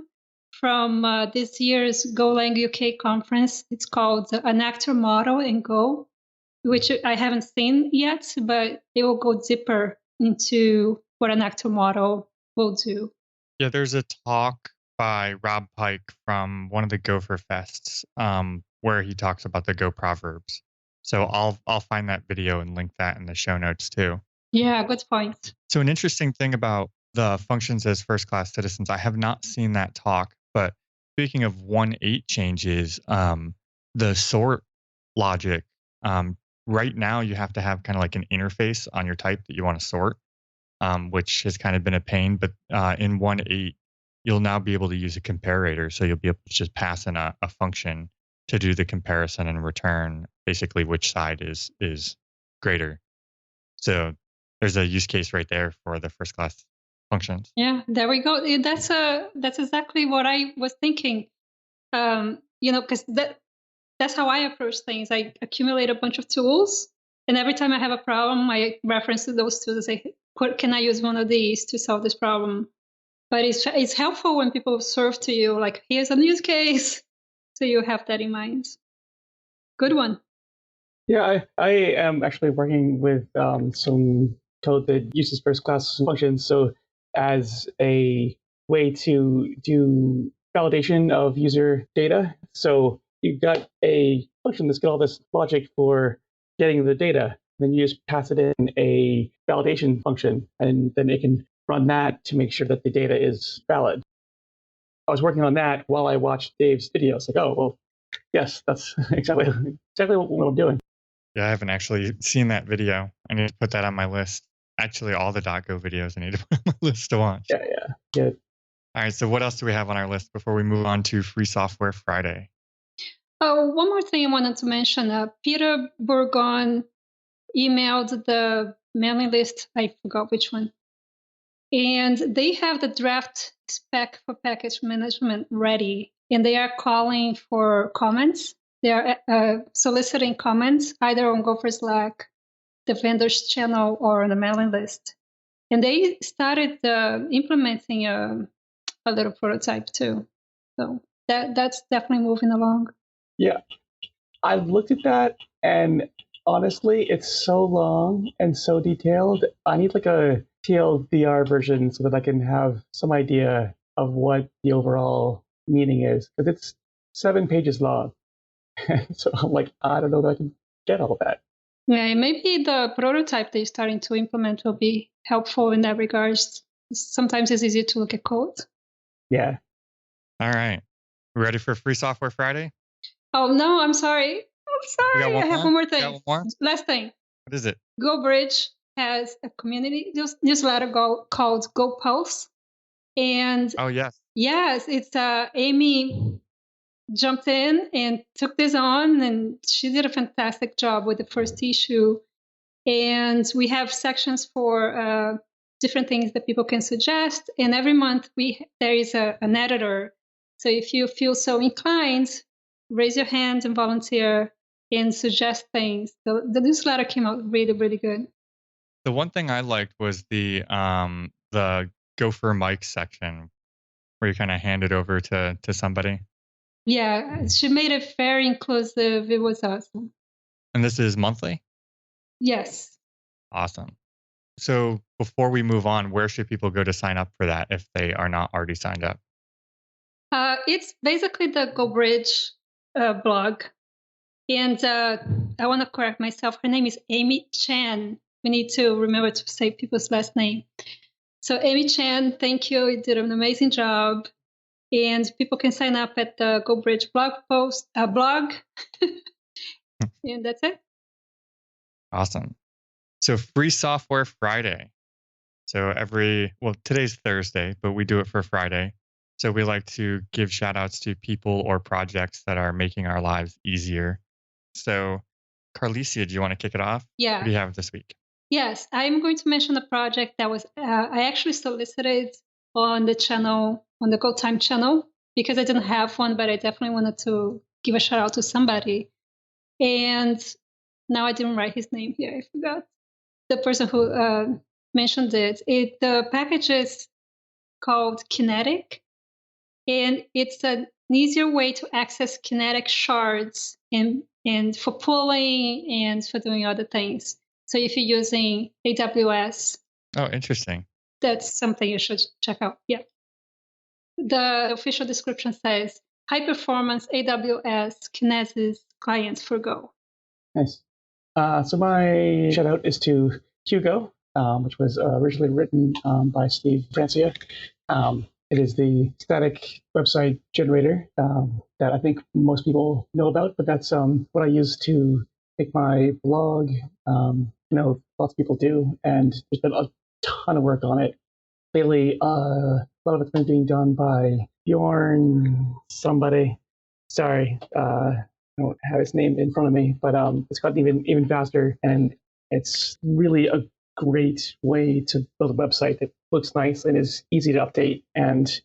from this year's GoLang UK conference. It's called An Actor Model in Go, which I haven't seen yet, but it will go deeper into what an actor model will do. Yeah, there's a talk by Rob Pike from one of the Gopher Fests where he talks about the Go proverbs. So I'll find that video and link that in the show notes too. Yeah, good point. So an interesting thing about the functions as first-class citizens, I have not seen that talk, but speaking of 1.8 changes, the sort logic, right now you have to have kind of like an interface on your type that you want to sort, which has kind of been a pain, but in 1.8, you'll now be able to use a comparator. So you'll be able to just pass in a function to do the comparison and return basically which side is greater. So there's a use case right there for the first class functions. Yeah, there we go. That's exactly what I was thinking. Because that's how I approach things. I accumulate a bunch of tools, and every time I have a problem, I reference to those tools and say, can I use one of these to solve this problem? But it's helpful when people serve to you, like, here's a use case, so you have that in mind. Good one. Yeah, I am actually working with some code that uses first-class functions. So as a way to do validation of user data. So you've got a function that's got all this logic for getting the data. Then you just pass it in a validation function, and then it can run that to make sure that the data is valid. I was working on that while I watched Dave's video. It's like, oh, well, yes, that's exactly what I'm doing. Yeah, I haven't actually seen that video. I need to put that on my list. Actually, all the .go videos I need to put on my list to watch. Yeah. All right, so what else do we have on our list before we move on to Free Software Friday? Oh, one more thing I wanted to mention. Peter Bourgon emailed the mailing list. I forgot which one. And they have the draft spec for package management ready, and they are calling for comments. They are soliciting comments either on Gopher Slack, the vendors channel, or on the mailing list. And they started implementing a little prototype too. So that's definitely moving along. Yeah, I've looked at that, and honestly, it's so long and so detailed. I need like a TLDR version so that I can have some idea of what the overall meaning is, because it's 7 pages long. So I'm like, I don't know if I can get all that. Yeah, maybe the prototype they're starting to implement will be helpful in that regards. Sometimes it's easier to look at code. Yeah. All right. We ready for Free Software Friday? Oh, no, I'm sorry. I have one more thing. You got one more? Last thing. What is it? GoBridge has a community newsletter called Go Pulse. And oh, yes. Yes, it's Amy jumped in and took this on, and she did a fantastic job with the first issue. And we have sections for different things that people can suggest. And every month there is an editor. So if you feel so inclined, raise your hand and volunteer and suggest things. The newsletter came out really, really good. The one thing I liked was the Gopher Mike section where you kind of hand it over to somebody. Yeah, she made it very inclusive. It was awesome. And this is monthly? Yes. Awesome. So before we move on, where should people go to sign up for that if they are not already signed up? It's basically the GoBridge blog. And I want to correct myself. Her name is Amy Chan. We need to remember to say people's last name. So Amy Chan, thank you. You did an amazing job. And people can sign up at the GoBridge blog. And that's it. Awesome. So Free Software Friday. So today's Thursday, but we do it for Friday. So we like to give shout outs to people or projects that are making our lives easier. So Carlicia, do you want to kick it off? Yeah. What do you have this week? Yes, I'm going to mention a project that was I actually solicited on the channel, on the GoTime channel, because I didn't have one, but I definitely wanted to give a shout out to somebody. And now I didn't write his name here. I forgot the person who mentioned it. The package is called Kinetic, and it's an easier way to access Kinetic shards and for pulling and for doing other things. So if you're using AWS, oh, interesting. That's something you should check out. Yeah. The official description says high performance AWS Kinesis clients for Go. Nice. So my shout out is to Hugo, which was originally written by Steve Francia. It is the static website generator that I think most people know about, but that's what I use to make my blog. Lots of people do, and there's been a ton of work on it. Lately, a lot of it's been being done by Bjorn somebody. Sorry, I don't have his name in front of me, but it's gotten even faster, and it's really a great way to build a website that looks nice and is easy to update and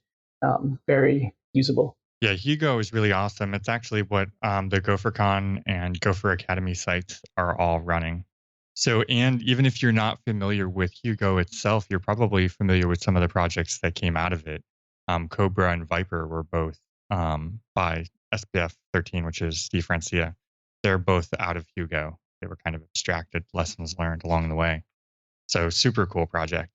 very usable. Yeah, Hugo is really awesome. It's actually what the GopherCon and Gopher Academy sites are all running. So, and even if you're not familiar with Hugo itself, you're probably familiar with some of the projects that came out of it. Cobra and Viper were both by SPF 13, which is Steve Francia. They're both out of Hugo. They were kind of abstracted lessons learned along the way. So super cool project.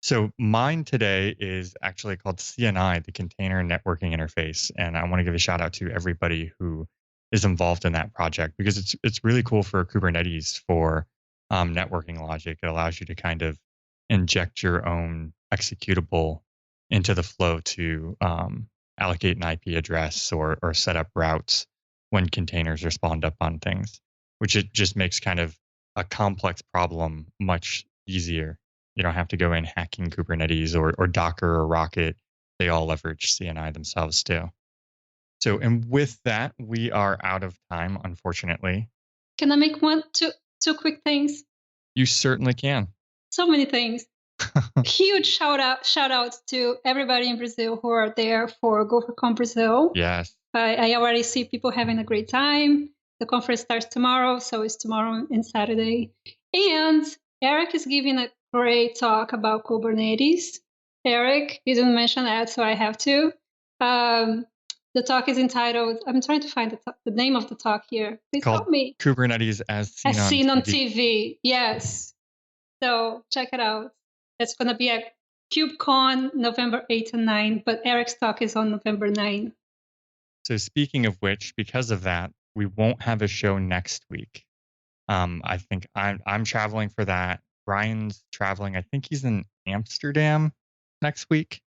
So mine today is actually called CNI, the Container Networking Interface. And I want to give a shout out to everybody who is involved in that project because it's really cool for Kubernetes for networking logic. It allows you to kind of inject your own executable into the flow to allocate an IP address or set up routes when containers are spawned up on things, which it just makes kind of a complex problem much easier. You don't have to go in hacking Kubernetes or Docker or Rocket. They all leverage CNI themselves too. So, and with that, we are out of time, unfortunately. Can I make two quick things? You certainly can. So many things. Huge shout out to everybody in Brazil who are there for GopherCon Brazil. Yes. I already see people having a great time. The conference starts tomorrow, so it's tomorrow and Saturday. And Eric is giving a great talk about Kubernetes. Eric, you didn't mention that, so I have to. The talk is entitled, I'm trying to find the name of the talk here. Please help me. Kubernetes as seen on TV. Yes. So check it out. It's going to be at KubeCon November 8 and 9, but Eric's talk is on November 9. So speaking of which, because of that, we won't have a show next week. I think I'm traveling for that. Brian's traveling. I think he's in Amsterdam next week.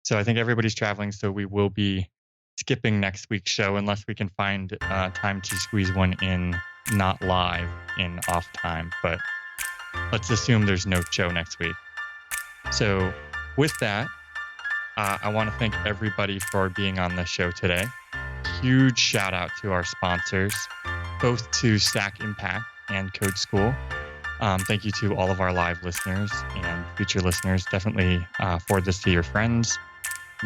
So I think everybody's traveling. So we will be skipping next week's show unless we can find time to squeeze one in, not live, in off time. But let's assume there's no show next week. So with that, I want to thank everybody for being on the show today. Huge shout out to our sponsors, both to Stack Impact and Code School. Thank you to all of our live listeners and future listeners. Definitely forward this to your friends.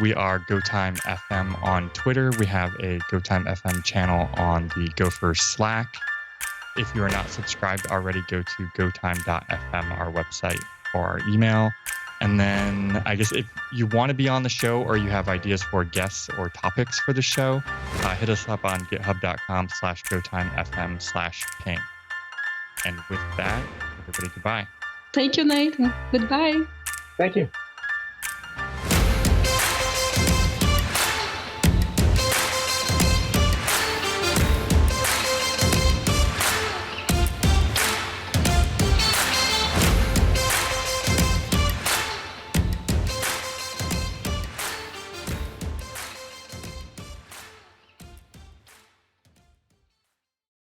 We are GoTime FM on Twitter. We have a GoTime FM channel on the Gopher Slack. If you are not subscribed already, go to gotime.fm, our website, or our email. And then I guess if you want to be on the show or you have ideas for guests or topics for the show, hit us up on github.com/gotimefm/ping. And with that, everybody, goodbye. Thank you, Nathan. Goodbye. Thank you.